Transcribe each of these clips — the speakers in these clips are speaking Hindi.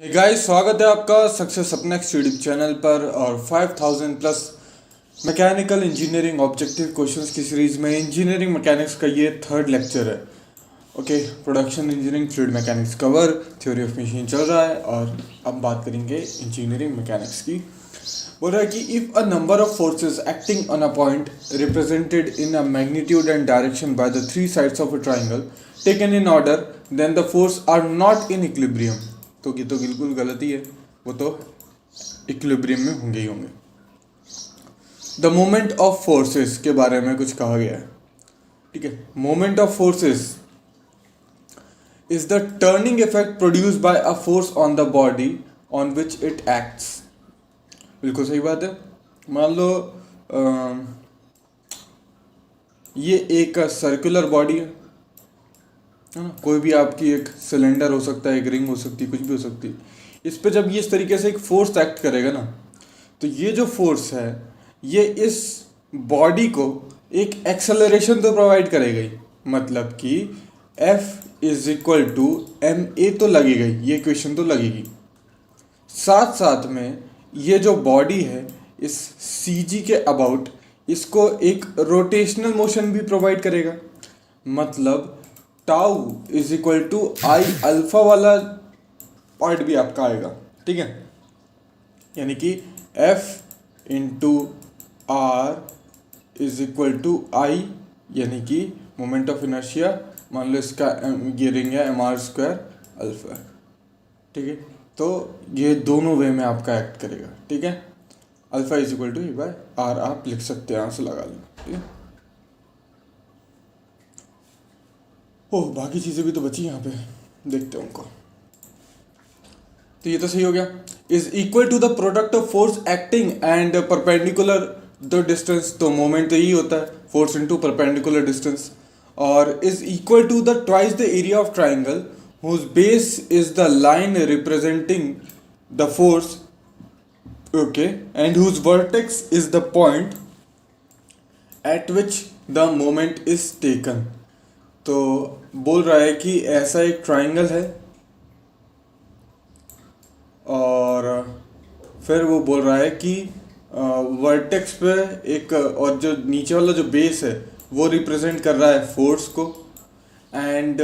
हे गाइस, स्वागत है आपका सक्सेस अपनेक्स्ट यूट्यूब चैनल पर और 5000 plus mechanical engineering objective questions की सीरीज में इंजीनियरिंग मैकेनिक्स का ये थर्ड लेक्चर है। Okay, production engineering fluid mechanics cover, theory of machine चल रहा है और अब बात करेंगे इंजीनियरिंग मैकेनिक्स की। बोल रहा है कि if a number of forces acting on a point represented in a magnitude and direction by the three sides of a triangle taken in order then the force are not in equilibrium. तो ये तो बिल्कुल गलत ही है, वो तो इक्विलिब्रियम में होंगे ही होंगे। द मोमेंट ऑफ फोर्सेस के बारे में कुछ कहा गया है, ठीक है। Moment of forces is the turning effect produced by a force on the body on which it acts. बिल्कुल सही बात है। मान लो ये एक सर्कुलर बॉडी है ना, कोई भी आपकी एक सिलेंडर हो सकता है, एक रिंग हो सकती है, कुछ भी हो सकती है। इस पे जब ये इस तरीके से एक फोर्स एक्ट करेगा ना, तो ये जो फोर्स है ये इस बॉडी को एक एक्सेलरेशन तो प्रोवाइड करेगा ही। मतलब कि F is equal to m a तो लगेगा ही, ये इक्वेशन तो लगेगी। साथ साथ में ये जो बॉडी है इस सी जी के अबाउट इसको एक रोटेशनल मोशन भी प्रोवाइड करेगा। मतलब tau is equal to I alpha वाला पार्ट भी आपका आएगा, ठीक है। यानी कि F into R is equal to I, यानी कि मोमेंट ऑफ इनर्शिया, मान लो इसका ये रिंग है एम आर स्क्वायर अल्फा, ठीक है। तो ये दोनों वे में आपका एक्ट करेगा, ठीक है। Alpha is equal to e by r आप लिख सकते हैं, यहाँ से लगा लेना, ठीक है। ओह, बाकी चीज़ें भी तो बची यहाँ पे, देखते हैं उनको। तो ये तो सही हो गया। Is equal to the product of force acting and perpendicular the distance. तो मोमेंट तो यही होता है, फोर्स इनटू परपेंडिकुलर डिस्टेंस। और is equal to the twice the area of triangle whose base is the line representing the force, okay, and whose vertex is the point at which the moment is taken. तो बोल रहा है कि ऐसा एक ट्राइंगल है और फिर वो बोल रहा है कि वर्टेक्स पे एक, और जो नीचे वाला जो बेस है वो रिप्रेजेंट कर रहा है फोर्स को, and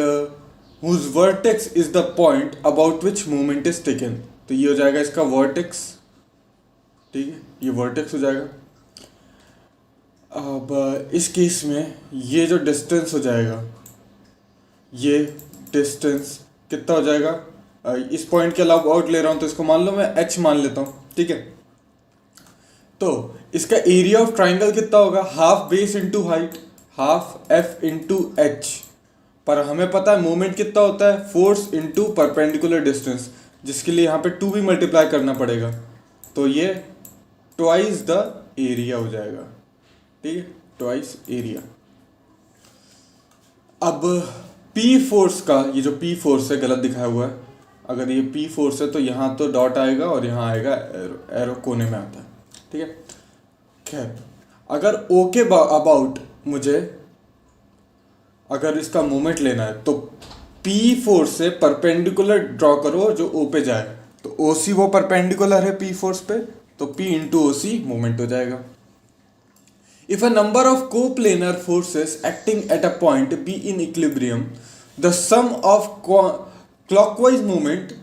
whose vertex is the point about which movement is taken. तो ये हो जाएगा इसका वर्टेक्स, ठीक है, ये वर्टेक्स हो जाएगा। अब इस केस में ये जो डिस्टेंस हो जाएगा, ये डिस्टेंस कितना हो जाएगा, इस पॉइंट के अलावा आउट ले रहा हूँ तो इसको मान लो मैं h मान लेता हूँ, ठीक है। तो इसका एरिया ऑफ ट्राइंगल कितना होगा, half base into height, half f into H. पर हमें पता है मोमेंट कितना होता है, फोर्स इंटू परपेंडिकुलर डिस्टेंस, जिसके लिए यहाँ पे 2 भी मल्टीप्लाई करना पड़ेगा। तो ये ट्वाइस द एरिया हो जाएगा, ठीक है, ट्वाइस एरिया। अब P फोर्स का, ये जो P फोर्स है गलत दिखाया हुआ है, अगर ये P फोर्स है तो यहाँ तो डॉट आएगा और यहाँ आएगा एरो, एरो कोने में आता है, ठीक है। खैर, अगर O के अबाउट मुझे अगर इसका मोमेंट लेना है तो P फोर्स से परपेंडिकुलर ड्रॉ करो जो O पे जाए। तो OC वो परपेंडिकुलर है P फोर्स पे, तो P इंटू OC मोमेंट हो जाएगा। If a number of coplanar forces acting at a point be in equilibrium, the sum of clockwise movement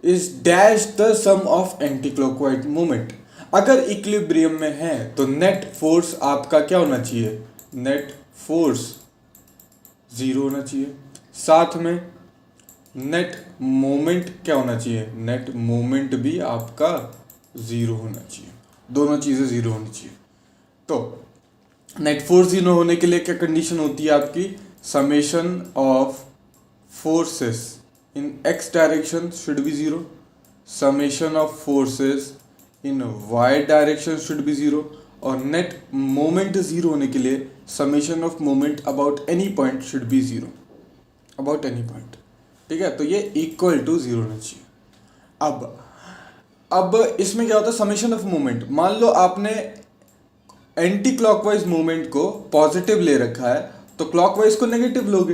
is dash the sum of anti-clockwise movement। अगर इक्विलिब्रियम में है तो नेट फोर्स आपका क्या होना चाहिए, नेट फोर्स 0 होना चाहिए। साथ में नेट मोमेंट क्या होना चाहिए, नेट मोमेंट भी आपका 0 होना चाहिए, दोनों चीज़ें 0 होनी चाहिए। तो नेट फोर्स 0 होने के लिए क्या कंडीशन होती है आपकी, summation of forces in x direction should be 0, summation of forces in y direction should be 0, और नेट मोमेंट 0 होने के लिए summation of moment about any point should B 0, about any point, ठीक है। तो ये इक्वल टू 0 होना चाहिए। अब इसमें क्या होता है, समेशन ऑफ मोमेंट, मान लो आपने एंटी क्लॉकवाइज मूवमेंट को पॉजिटिव ले रखा है तो क्लॉकवाइज को नेगेटिव लोगे,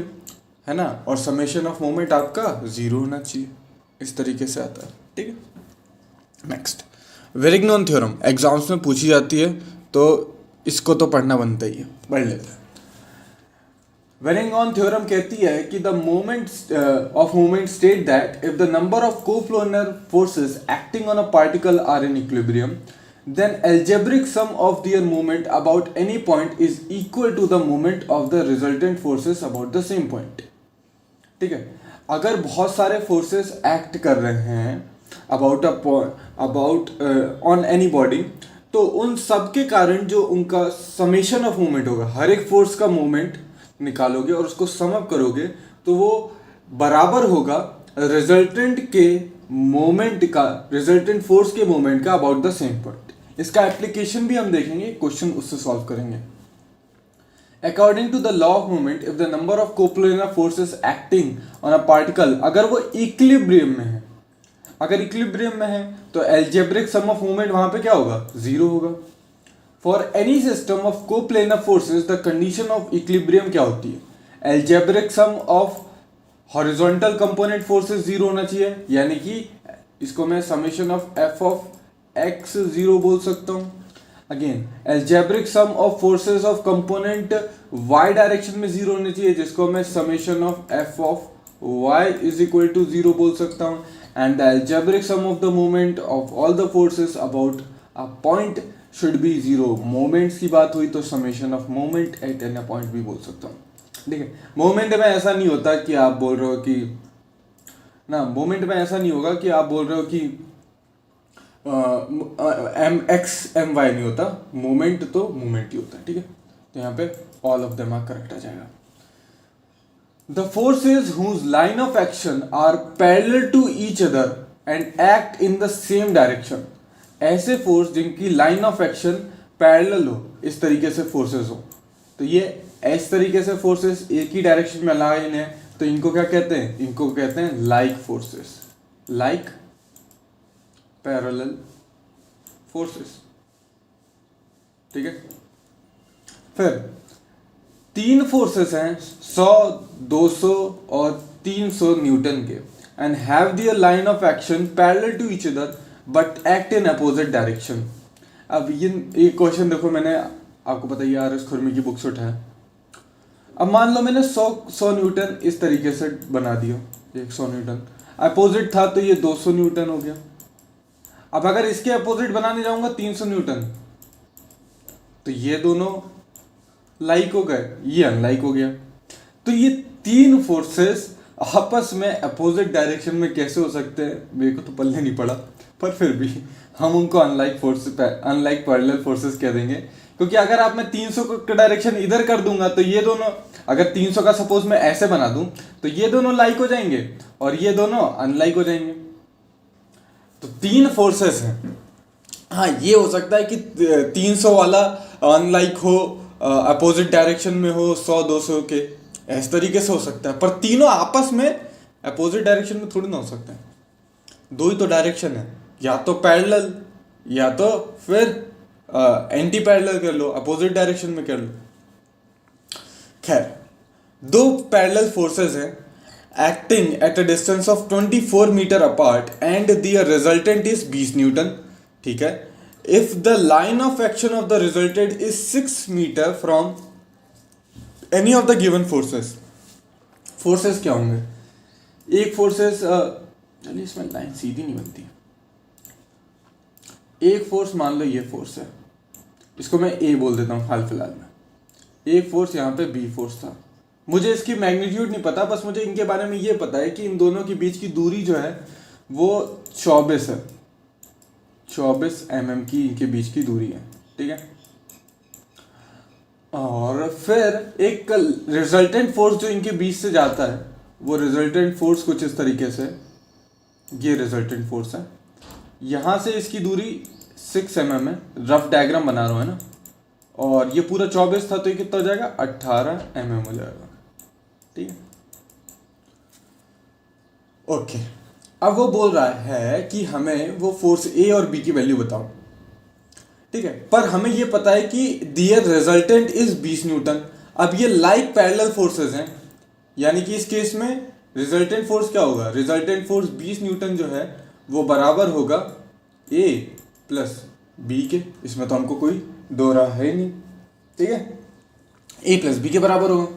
है ना, और समेशन ऑफ मोमेंट आपका 0 होना चाहिए, इस तरीके से आता है, ठीक है। नेक्स्ट, वेरिग्नॉन थ्योरम एग्जाम्स में पूछी जाती है, तो इसको तो पढ़ना बनता ही है, पढ़ लेते हैं। वेरिग्नॉन थ्योरम कहती है कि the moment of movement state that if the number of coplanar forces acting on a particle are in equilibrium then algebraic sum of their movement about any point is equal to the moment of the resultant forces about the same point। ठीक है, अगर बहुत सारे फोर्सेस एक्ट कर रहे हैं अबाउट ऑन एनी बॉडी, तो उन सब के कारण जो उनका समेशन ऑफ मूवमेंट होगा, हर एक फोर्स का मूवमेंट निकालोगे और उसको सम अप करोगे तो वो बराबर होगा रिजल्टेंट के मोमेंट का, रिजल्टेंट फोर्स के मोमेंट का अबाउट द सेम पॉइंट। इसका एप्लीकेशन भी हम देखेंगे, क्वेश्चन उससे सॉल्व करेंगे। According to the law of movement, if the number of coplanar forces acting on a particle, अगर वो इक्विलिब्रियम में है, अगर इक्विलिब्रियम में है तो एल्जेब्रिक सम ऑफ मूवमेंट वहां पे क्या होगा, जीरो होगा। For any system of coplanar forces the condition of equilibrium क्या होती है, algebraic sum of horizontal component forces zero होना चाहिए, यानी कि इसको मैं summation of f of x zero बोल सकता हूं। Again algebraic sum of forces of component y direction में जीरो होने चाहिए, जिसको मैं summation of f of y is equal to zero बोल सकता हूं। And the algebraic sum of the moment of all the forces about a point should be zero. Moments की बात हुई तो summation of moment at an a point भी बोल सकता हूँ। ठीक है, मोमेंट में ऐसा नहीं होता कि आप बोल रहे हो कि ना, मोमेंट में ऐसा नहीं होगा कि आप बोल रहे हो कि एम एक्स एम वाई नहीं होता, मोमेंट तो मोमेंट ही होता है। ठीक है, तो यहाँ पे all of them are correct आ जाएगा। The forces whose line of action are parallel to each other and act in the same direction. ऐसे फोर्स जिनकी लाइन ऑफ एक्शन पैरेलल हो, इस तरीके से फोर्सेस हो, तो ये इस तरीके से फोर्सेस एक ही डायरेक्शन में लाइन है, तो इनको क्या कहते हैं, इनको कहते हैं like forces, like parallel forces. ठीक है, फिर तीन फोर्सेस हैं 100, 200 और 300 न्यूटन के, and have their line of action parallel to each other but act in opposite direction. अब ये एक क्वेश्चन देखो, मैंने आपको पता ही RS खुरमी की बुक से उठाया। अब मान लो मैंने 100 न्यूटन इस तरीके से बना दिया, 100 न्यूटन अपोजिट था तो ये 200 न्यूटन हो गया। अब अगर इसके अपोजिट बनाने जाऊंगा 300 न्यूटन, तो ये दोनों लाइक हो गए, ये अनलाइक हो गया। तो ये तीन फोर्सेस आपस में अपोजिट डायरेक्शन में कैसे हो सकते हैं, मेरे को तो पल्ले नहीं पड़ा, पर फिर भी हम उनको unlike forces, unlike parallel forces कह देंगे। क्योंकि अगर आप मैं 300 का डायरेक्शन इधर कर दूंगा तो ये दोनों, अगर 300 का सपोज मैं ऐसे बना दूं तो ये दोनों लाइक हो जाएंगे और ये दोनों अनलाइक हो जाएंगे। तो तीन फोर्सेस हैं। हाँ, ये हो सकता है कि 300 वाला अनलाइक हो, अपोजिट डायरेक्शन में हो 100-200 के, इस तरीके से हो सकता है, पर तीनों आपस में अपोजिट डायरेक्शन में थोड़ी ना हो सकता है। दो ही तो डायरेक्शन है, या तो पैरेलल या तो फिर एंटी पैरेलल कर लो, अपोजिट डायरेक्शन में कर लो। खैर, दो पैरेलल फोर्सेस हैं acting at a distance of 24 metre apart and their resultant is 20 newton. ठीक है, if the line of action of the resultant is 6 metre from any of the given forces। Forces क्या होंगे, एक फोर्सेस, चलिए इसमें लाइन सीधी नहीं बनती। एक फोर्स मान लो ये फोर्स है, इसको मैं A बोल देता हूँ हाल फिलहाल में। एक फोर्स यहाँ पे B फोर्स था, मुझे इसकी मैग्नीट्यूड नहीं पता, बस मुझे इनके बारे में ये पता है कि इन दोनों के बीच की दूरी जो है वो 24 है, 24 mm की इनके बीच की दूरी है। ठीक है, और फिर एक रिजल्टेंट फोर्स जो इनके बीच से जाता है, वो रिजल्टेंट फोर्स कुछ इस तरीके से, ये रिजल्टेंट फोर्स है, यहाँ से इसकी दूरी 6 mm है, रफ डायग्राम बना रहा हूँ है ना, और ये पूरा 24 था तो ये कितना हो जाएगा, 18 mm हो जाएगा। ठीक है, ओके। अब वो बोल रहा है कि हमें वो फोर्स A और B की वैल्यू बताओ। ठीक है, पर हमें ये पता है कि दियर रिजल्टेंट इज 20 न्यूटन। अब ये लाइक पैरेलल फोर्सेस हैं, यानी कि इस केस में रिजल्टेंट फोर्स क्या होगा, रिजल्टेंट फोर्स 20 न्यूटन जो है वो बराबर होगा ए प्लस बी के, इसमें तो हमको कोई दो राह है नहीं, ठीक है, ए प्लस बी के बराबर होगा।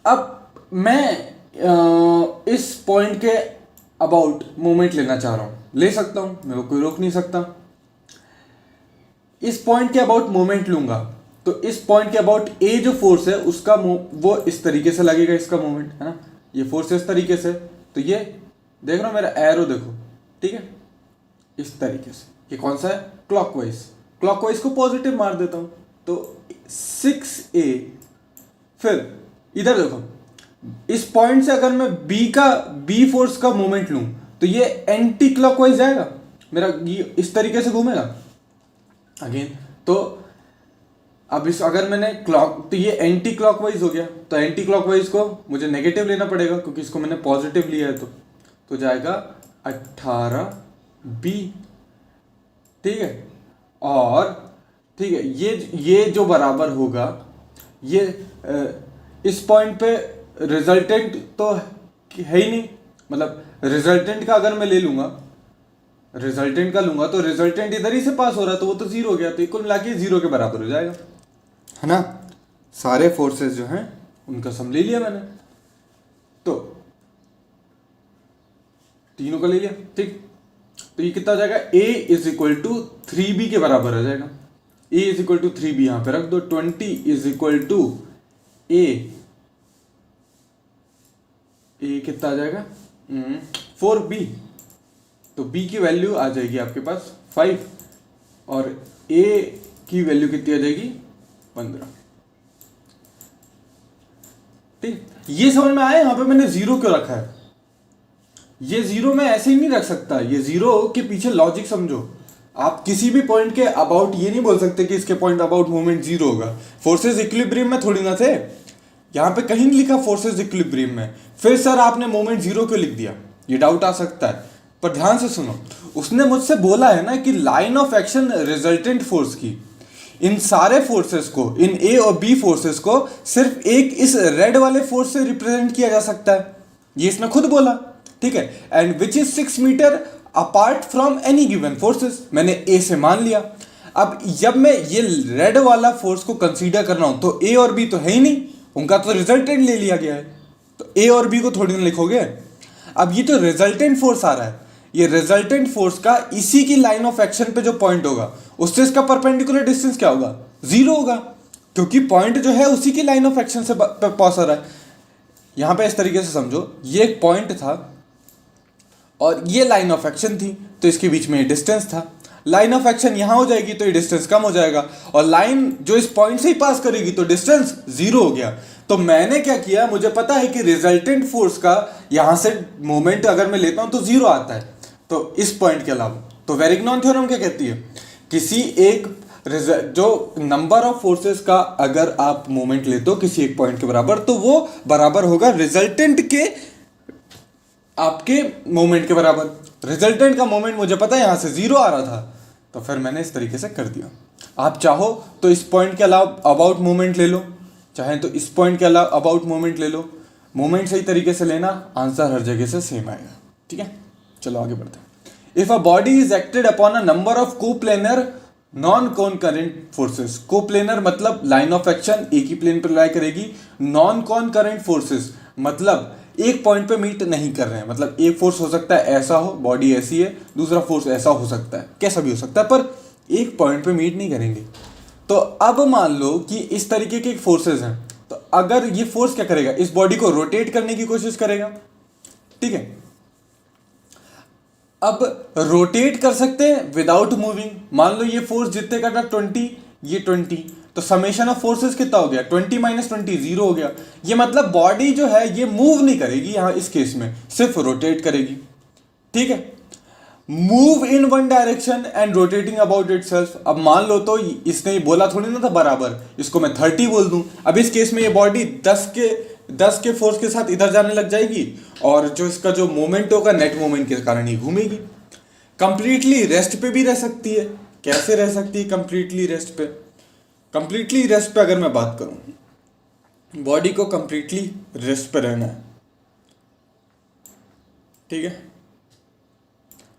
अब मैं इस पॉइंट के अबाउट मोमेंट लेना चाह रहा हूं, ले सकता हूं, मेरे को कोई रोक नहीं सकता। इस पॉइंट के अबाउट मोमेंट लूंगा तो इस पॉइंट के अबाउट ए जो फोर्स है उसका वो इस तरीके से लगेगा, इसका मोमेंट है ना, ये फोर्स इस तरीके से, तो ये देख रहा हूं मेरा एरो देखो, ठीक है, इस तरीके से, ये कौन सा है, क्लॉकवाइज, क्लॉकवाइज को पॉजिटिव मार देता हूं तो 6a। फिर इधर देखो, इस पॉइंट से अगर मैं बी फोर्स का मोमेंट लूं तो ये एंटी क्लॉकवाइज जाएगा मेरा, ये इस तरीके से घूमेगा अगेन। तो अब इस अगर मैंने तो ये एंटी क्लॉकवाइज हो गया, तो एंटी क्लॉकवाइज को मुझे नेगेटिव लेना पड़ेगा क्योंकि इसको मैंने पॉजिटिव लिया है, तो जाएगा 18b, ठीक है। और ठीक है, ये जो बराबर होगा, ये इस पॉइंट पे रिजल्टेंट तो है ही नहीं, मतलब रिजल्टेंट का अगर मैं ले लूंगा, रिजल्टेंट का लूंगा तो रिजल्टेंट इधर ही से पास हो रहा है, तो वो तो जीरो हो गया, तो कुल मिला के जीरो के बराबर हो जाएगा, है ना। सारे फोर्सेस जो हैं उनका सम ले लिया मैंने, तो तीनों का ले लिया, ठीक। तो ये कितना हो जाएगा, a is equal to 3b के बराबर हो जाएगा, a is equal to 3b यहां पे रख दो, 20 इज इक्वल टू a कितना आ जाएगा 4b, तो b की वैल्यू आ जाएगी आपके पास 5 और a की वैल्यू कितनी आ जाएगी 15, ठीक। ये समझ में आया, यहां पे मैंने जीरो क्यों रखा है, ये जीरो मैं ऐसे ही नहीं रख सकता, ये जीरो के पीछे लॉजिक समझो। आप किसी भी पॉइंट के अबाउट ये नहीं बोल सकते कि इसके पॉइंट अबाउट मूवमेंट जीरो होगा, फोर्सेस इक्विलिब्रियम में थोड़ी ना थे, यहां पे कहीं नहीं लिखा फोर्सेस इक्विलिब्रियम में, फिर सर आपने मोमेंट जीरो क्यों लिख दिया, ये डाउट आ सकता है। पर ध्यान से सुनो, उसने मुझसे बोला है ना कि line of action resultant force की, इन सारे फोर्सेस को, इन ए और बी फोर्सेस को सिर्फ एक इस रेड वाले फोर्स से रिप्रेजेंट किया जा सकता है, ये इसने खुद बोला, ठीक है। And which is 6 metre apart from any given forces, मैंने ए से मान लिया। अब जब मैं ये रेड वाला फोर्स को कंसीडर कर रहा हूं तो ए और बी तो है ही नहीं, उनका तो रिजल्टेंट ले लिया गया है, तो ए और बी को थोड़ी ना लिखोगे। अब ये तो रिजल्टेंट फोर्स आ रहा है, ये रिजल्टेंट फोर्स का इसी की लाइन ऑफ एक्शन पे जो पॉइंट होगा उससे इसका परपेंडिकुलर डिस्टेंस क्या होगा, जीरो होगा, क्योंकि पॉइंट जो है उसी की लाइन ऑफ एक्शन से पास हो रहा है। यहां पे इस तरीके से समझो, ये एक पॉइंट था और ये लाइन ऑफ एक्शन थी, तो इसके बीच में डिस्टेंस था, लाइन ऑफ एक्शन यहां हो जाएगी तो ये डिस्टेंस कम हो जाएगा, और लाइन जो इस पॉइंट से ही पास करेगी तो डिस्टेंस जीरो हो गया। तो मैंने क्या किया, मुझे पता है कि रिजल्टेंट फोर्स का यहां से मोमेंट अगर मैं लेता हूं तो जीरो आता है, तो इस पॉइंट के अलावा, तो वेरिग्नॉन थ्योरम क्या कहती है, किसी एक जो नंबर ऑफ फोर्सेस का अगर आप मोमेंट लेते हो किसी एक पॉइंट के बराबर, तो वो बराबर होगा रिजल्टेंट के आपके मोमेंट के बराबर। रिजल्टेंट का मोमेंट मुझे पता है यहां से जीरो आ रहा था, तो फिर मैंने इस तरीके से कर दिया। आप चाहो तो इस पॉइंट के अलावा अबाउट मोमेंट ले लो, चाहे तो इस पॉइंट के अलावा अबाउट मोमेंट ले लो, मोमेंट सही तरीके से लेना, आंसर हर जगह से सेम आएगा, ठीक है। चलो आगे बढ़ते हैं। If a body is acted upon a number of coplanar non कॉनकरेंट forces, coplanar मतलब लाइन ऑफ एक्शन एक ही प्लेन पर लाई करेगी, नॉन कॉनकरेंट फोर्सेस मतलब एक पॉइंट पे मीट नहीं कर रहे हैं, मतलब एक फोर्स हो सकता है ऐसा हो, बॉडी ऐसी है, दूसरा फोर्स ऐसा हो सकता है, कैसा भी हो सकता है, पर एक पॉइंट पे मीट नहीं करेंगे। तो अब मान लो कि इस तरीके के फोर्सेस हैं, तो अगर ये फोर्स क्या करेगा, इस बॉडी को रोटेट करने की कोशिश करेगा, ठीक है। अब रोटेट कर सकते हैं विदाउट मूविंग, मान लो ये फोर्स जितने का था 20, ये 20, तो समेशन ऑफ फोर्सेस कितना हो गया 20 माइनस 20 जीरो हो गया। ये मतलब बॉडी जो है ये मूव नहीं करेगी, यहां इस केस में सिर्फ रोटेट करेगी, ठीक है। Move in one direction and rotating about itself. अब मान लो तो इसने बोला थोड़ी ना था बराबर, इसको मैं 30 बोल दूं, अब इस केस में ये बॉडी 10 के फोर्स के साथ इधर जाने लग जाएगी, और जो इसका जो मोमेंट होगा नेट मोमेंट के कारण ही घूमेगी। कंप्लीटली रेस्ट पे भी रह सकती है, कैसे रह सकती है कंप्लीटली रेस्ट पे, कंप्लीटली रेस्ट पे अगर मैं बात करूं, बॉडी को कंप्लीटली रेस्ट पे रहना है, ठीक है।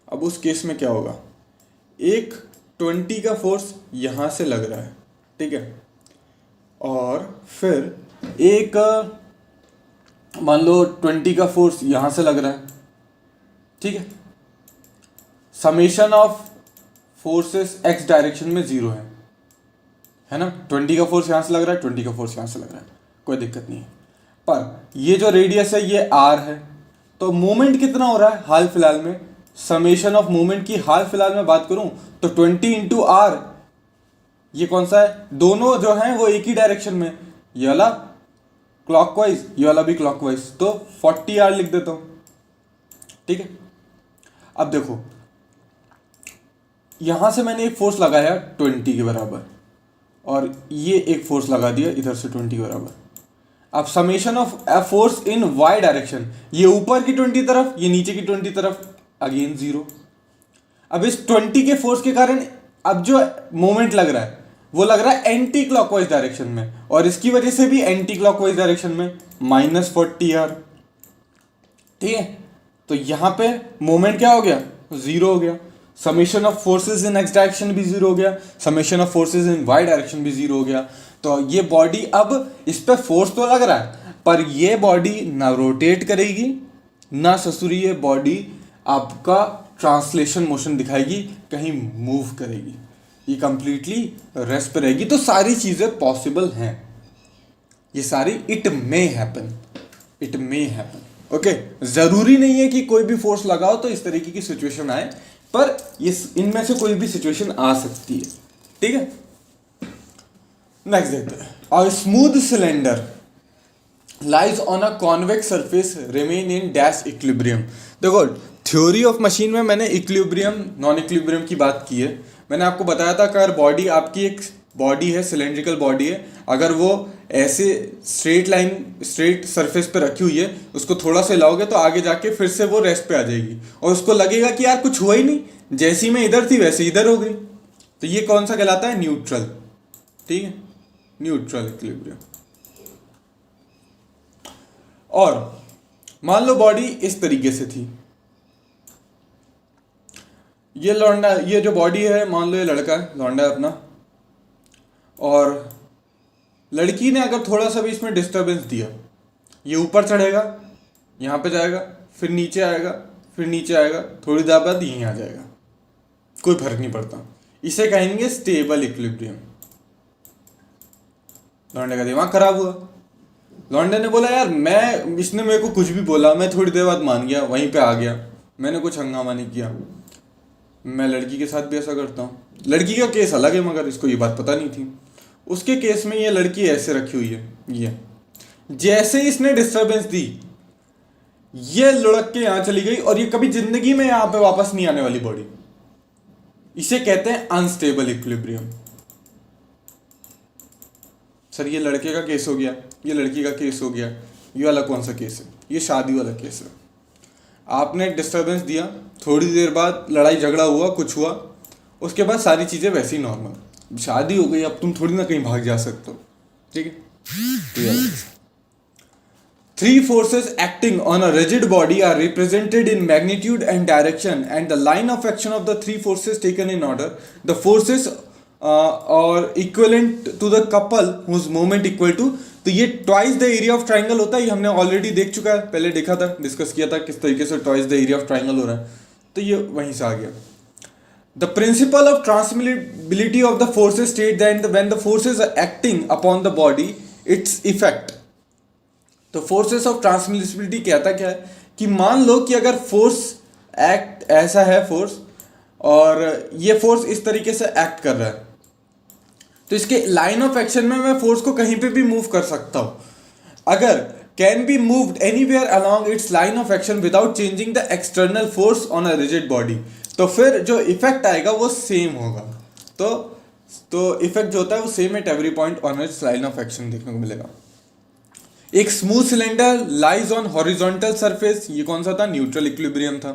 अब उस केस में क्या होगा, एक 20 का फोर्स यहाँ से लग रहा है, ठीक है, और फिर एक मान लो 20 का फोर्स यहाँ से लग रहा है, ठीक है। Summation of forces x direction में 0 है ना। 20 का फोर्स यहाँ से लग रहा है, 20 का फोर्स यहाँ से लग रहा है, कोई दिक्कत नहीं है। पर ये जो रेडियस है ये आर है, तो मोमेंट कितना हो रहा है हाल फिलहाल में, समेशन ऑफ मोमेंट की हाल फिलहाल में बात करूं तो 20 इंटू आर, ये कौन सा है, दोनों जो हैं वो एक ही डायरेक्शन में, ये वाला क्लॉकवाइज, ये वाला भी क्लॉकवाइज, तो 40 आर लिख देता हूं, ठीक है। अब देखो यहां से मैंने एक फोर्स लगाया 20 के बराबर, और ये एक फोर्स लगा दिया इधर से 20 के बराबर। अब summation of a force in y direction, ये ऊपर की 20 तरफ, ये नीचे की 20 तरफ, अगेन 0। अब इस 20 के फोर्स के कारण अब जो मोमेंट लग रहा है वो लग रहा है एंटी क्लॉकवाइज डायरेक्शन में, और इसकी वजह से भी एंटी क्लॉकवाइज डायरेक्शन में, -40 आर, ठीक है। तो यहां पे मोमेंट क्या हो गया, 0 हो गया। Summation of forces in x direction भी 0 हो गया, summation of forces in y direction भी 0 हो गया। तो ये बॉडी, अब इस पे फोर्स तो लग रहा है पर ये बॉडी ना रोटेट करेगी ना ससुरी, ये बॉडी आपका ट्रांसलेशन मोशन दिखाएगी, कहीं मूव करेगी, ये कंप्लीटली रेस्ट पे रहेगी। तो सारी चीजें पॉसिबल हैं, ये सारी it may happen, it may happen, okay. जरूरी नहीं है कि कोई भी फोर्स लगाओ तो इस तरीके की सिचुएशन आए, पर ये इनमें से कोई भी सिचुएशन आ सकती है, ठीक है। नेक्स्ट देखते हैं, a smooth cylinder lies on a convex surface remain in dash equilibrium. देखो थ्योरी ऑफ मशीन में मैंने इक्विलिब्रियम नॉन इक्विलिब्रियम की बात की है। मैंने आपको बताया था अगर बॉडी आपकी एक बॉडी है, सिलेंड्रिकल बॉडी है, अगर वो ऐसे स्ट्रेट सरफेस पे रखी हुई है, उसको थोड़ा सा हिलाओगे तो आगे जाके फिर से वो रेस्ट पे आ जाएगी, और उसको लगेगा कि यार कुछ हुआ ही नहीं, जैसी मैं इधर थी वैसे इधर हो गई। तो ये कौन सा कहलाता है, न्यूट्रल, ठीक है, न्यूट्रल इक्विलिब्रियम। और मान लो बॉडी इस तरीके से थी, ये लौंडा, ये जो बॉडी है मान लो ये लड़का है, लौंडा है अपना, और लड़की ने अगर थोड़ा सा भी इसमें डिस्टरबेंस दिया, ये ऊपर चढ़ेगा, यहाँ पे जाएगा, फिर नीचे आएगा, फिर नीचे आएगा, थोड़ी देर बाद यहीं आ जाएगा, कोई फर्क नहीं पड़ता। इसे कहेंगे स्टेबल इक्विलिब्रियम। लौंडे का दिमाग खराब हुआ, लौंडे ने बोला यार मैं, इसने मेरे को कुछ भी बोला, मैं थोड़ी देर बाद मान गया, वहीं पे आ गया, मैंने कुछ हंगामा नहीं किया, मैं लड़की के साथ भी ऐसा करता हूँ। लड़की का केस अलग है, मगर इसको ये बात पता नहीं थी। उसके केस में ये लड़की ऐसे रखी हुई है, ये जैसे इसने डिस्टरबेंस दी, ये लुढ़क के यहां चली गई, और ये कभी जिंदगी में यहां पे वापस नहीं आने वाली बॉडी। इसे कहते हैं अनस्टेबल इक्विलिब्रियम। सर ये लड़के का केस हो गया, ये लड़की का केस हो गया, ये वाला कौन सा केस है, ये शादी वाला केस है। आपने डिस्टरबेंस दिया, थोड़ी देर बाद लड़ाई झगड़ा हुआ, कुछ हुआ, उसके बाद सारी चीजें वैसी नॉर्मल, शादी हो गई, अब तुम थोड़ी ना कहीं भाग जा सकते हो, ठीक है। Three forces acting on a rigid body are represented in magnitude and direction, and the line of action of the three forces taken in order. The forces are equivalent to the couple whose moment equal to, तो ये twice the area of triangle होता है, ये हमने ऑलरेडी देख चुका है, पहले देखा था, डिस्कस किया था किस तरीके से twice the area of triangle हो रहा है, तो ये वहीं से आ गया। The principle of transmissibility of the forces state that when the forces are acting upon the body, its effect. तो फोर्सेस ऑफ ट्रांसमिसिबिलिटी कहता क्या है कि मान लो कि अगर फोर्स एक्ट ऐसा है फोर्स, और ये फोर्स इस तरीके से एक्ट कर रहा है, तो इसके लाइन ऑफ एक्शन में मैं फोर्स को कहीं पे भी मूव कर सकता हूं। अगर can be moved anywhere along it's line of action without changing the external force on a rigid body, तो फिर जो इफेक्ट आएगा वो सेम होगा। तो इफेक्ट जो होता है वो same at every point on its line of action देखने को मिलेगा। एक smooth cylinder lies on horizontal surface, ये कौन सा था, न्यूट्रल इक्विलिब्रियम था।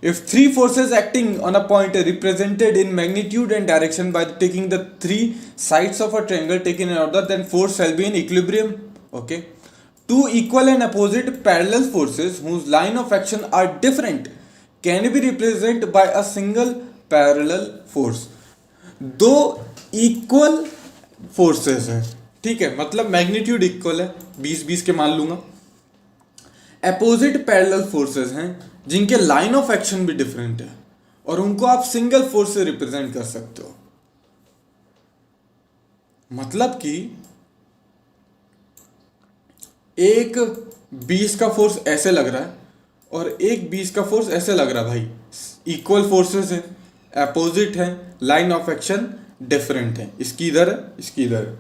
If three forces acting on a point represented in magnitude and direction by taking the three sides of a triangle taken in order, then force shall be in equilibrium, okay. Two equal and opposite parallel forces whose line of action are different can be represented by a single parallel force. दो इक्वल फोर्सेस है, ठीक है, मतलब मैग्नीट्यूड इक्वल है, 20-20 के मान लूंगा. अपोजिट पैरेलल फोर्सेस हैं जिनके लाइन ऑफ एक्शन भी डिफरेंट है और उनको आप सिंगल फोर्स से रिप्रेजेंट कर सकते हो. मतलब कि एक 20 का फोर्स ऐसे लग रहा है और एक 20 का फोर्स ऐसे लग रहा है. भाई इक्वल फोर्सेस है, अपोजिट है, लाइन ऑफ एक्शन डिफरेंट है, इसकी इधर है, इसकी इधर है.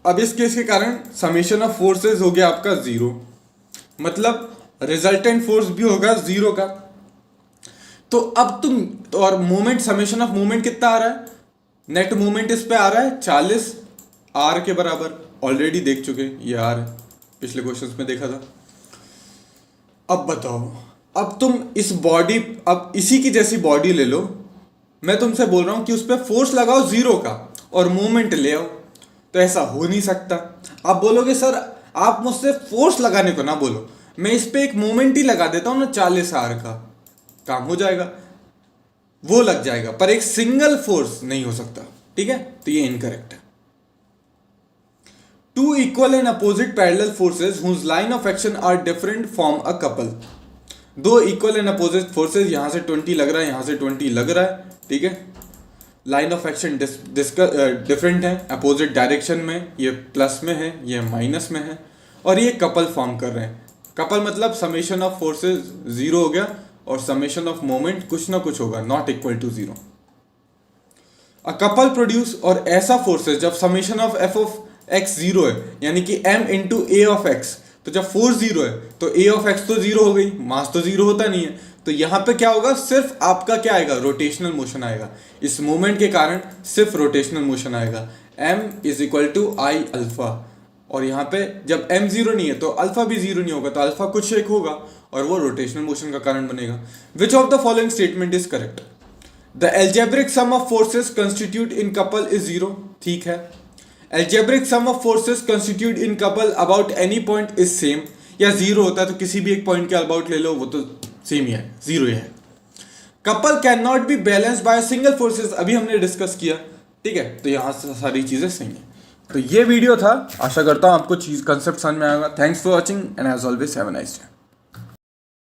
अब इस केस के कारण समेशन ऑफ फोर्सेस हो गया आपका 0, मतलब रिजल्टेंट फोर्स भी होगा 0 का. तो अब तुम और मोमेंट, समेशन ऑफ मोमेंट कितना आ रहा है, नेट मोमेंट इस पे आ रहा है 40 आर के बराबर. ऑलरेडी देख चुके, ये आर है, पिछले क्वेश्चंस में देखा था. अब बताओ, अब तुम इस बॉडी, अब इसी की जैसी बॉडी ले लो, मैं तुमसे बोल रहा हूं कि उस पर फोर्स लगाओ 0 का और मोमेंट ले आओ, तो ऐसा हो नहीं सकता. आप बोलोगे सर आप मुझसे फोर्स लगाने को ना बोलो, मैं इस पे एक मोमेंट ही लगा देता हूं ना 40 आर का, काम हो जाएगा, वो लग जाएगा, पर एक सिंगल फोर्स नहीं हो सकता. ठीक है, तो ये इनकरेक्ट है. Two equal and opposite parallel forces whose line of action are different form a couple. दो इक्वल एंड अपोजिट फोर्सेस, यहां से 20 लग रहा है, यहां से 20 लग रहा है, ठीक है, लाइन ऑफ एक्शन डिफरेंट है, अपोजिट डायरेक्शन में, ये प्लस में है, ये माइनस में है, और ये कपल फॉर्म कर रहे हैं. कपल मतलब समेशन ऑफ फोर्सेस 0 हो गया और समेशन ऑफ मोमेंट कुछ ना कुछ होगा, not equal to 0. A couple produce, और ऐसा फोर्सेस जब summation of f of x 0 है, यानी कि m into a of x, तो जब फोर्स 0 है तो a ऑफ एक्स तो 0 हो गई, मास तो 0 होता नहीं है, तो यहां पे क्या होगा, सिर्फ आपका क्या आएगा, रोटेशनल मोशन आएगा. इस मोमेंट के कारण सिर्फ रोटेशनल मोशन आएगा. m is equal to I alpha, और यहाँ पे जब m 0 नहीं है तो अल्फा भी 0 नहीं होगा, तो अल्फा कुछ एक होगा और वो रोटेशनल मोशन का कारण बनेगा. Which of the following statement is correct. The algebraic sum of forces constitute in couple is 0. ठीक है. Algebraic sum of forces constitute in couple about any point is same, या 0 होता है तो किसी भी एक पॉइंट के अबाउट ले लो, वो तो सेम ही है, 0 ही है. Couple can not be balance by single forces, अभी हमने डिस्कस किया. ठीक है, तो यहाँ से सारी चीजें सही है. तो ये वीडियो था, आशा करता हूँ आपको चीज कंसेप्ट समझ में आएगा. Thanks for watching and as always have a nice day.